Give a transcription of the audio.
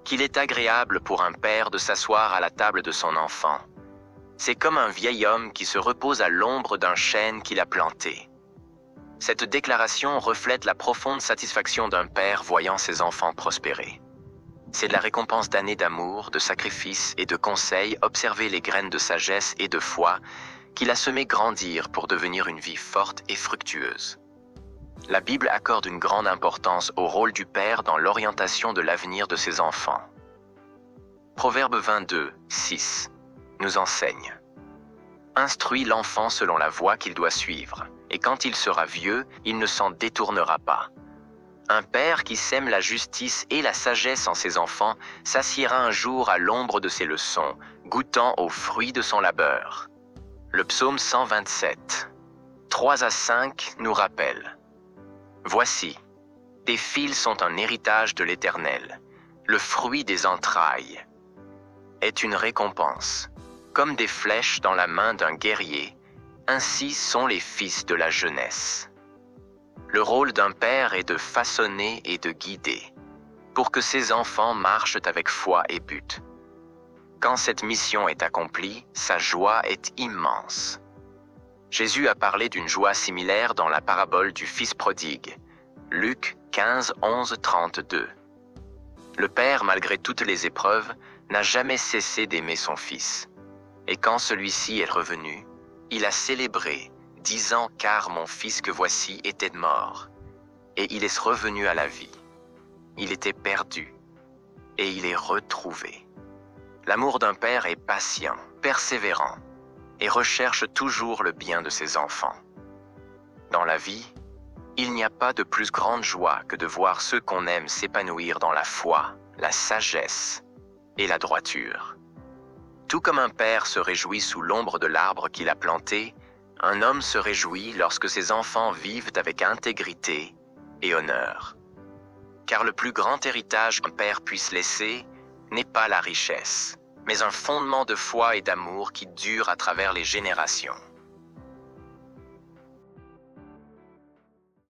qu'il est agréable pour un père de s'asseoir à la table de son enfant. C'est comme un vieil homme qui se repose à l'ombre d'un chêne qu'il a planté. Cette déclaration reflète la profonde satisfaction d'un père voyant ses enfants prospérer. C'est de la récompense d'années d'amour, de sacrifices et de conseils, observer les graines de sagesse et de foi qu'il a semées grandir pour devenir une vie forte et fructueuse. La Bible accorde une grande importance au rôle du père dans l'orientation de l'avenir de ses enfants. Proverbe 22, 6 nous enseigne: Instruis l'enfant selon la voie qu'il doit suivre, et quand il sera vieux, il ne s'en détournera pas. Un père qui sème la justice et la sagesse en ses enfants s'assiera un jour à l'ombre de ses leçons, goûtant aux fruits de son labeur. Le psaume 127, 3 à 5 nous rappelle: Voici, tes fils sont un héritage de l'Éternel, le fruit des entrailles est une récompense. Comme des flèches dans la main d'un guerrier, ainsi sont les fils de la jeunesse. Le rôle d'un père est de façonner et de guider, pour que ses enfants marchent avec foi et but. Quand cette mission est accomplie, sa joie est immense. Jésus a parlé d'une joie similaire dans la parabole du Fils prodigue, Luc 15, 11, 32. Le Père, malgré toutes les épreuves, n'a jamais cessé d'aimer son Fils. Et quand celui-ci est revenu, il a célébré, disant « Car mon fils que voici était mort, et il est revenu à la vie. Il était perdu, et il est retrouvé. » L'amour d'un père est patient, persévérant, et recherche toujours le bien de ses enfants. Dans la vie, il n'y a pas de plus grande joie que de voir ceux qu'on aime s'épanouir dans la foi, la sagesse et la droiture. Tout comme un père se réjouit sous l'ombre de l'arbre qu'il a planté, un homme se réjouit lorsque ses enfants vivent avec intégrité et honneur. Car le plus grand héritage qu'un père puisse laisser n'est pas la richesse, mais un fondement de foi et d'amour qui dure à travers les générations.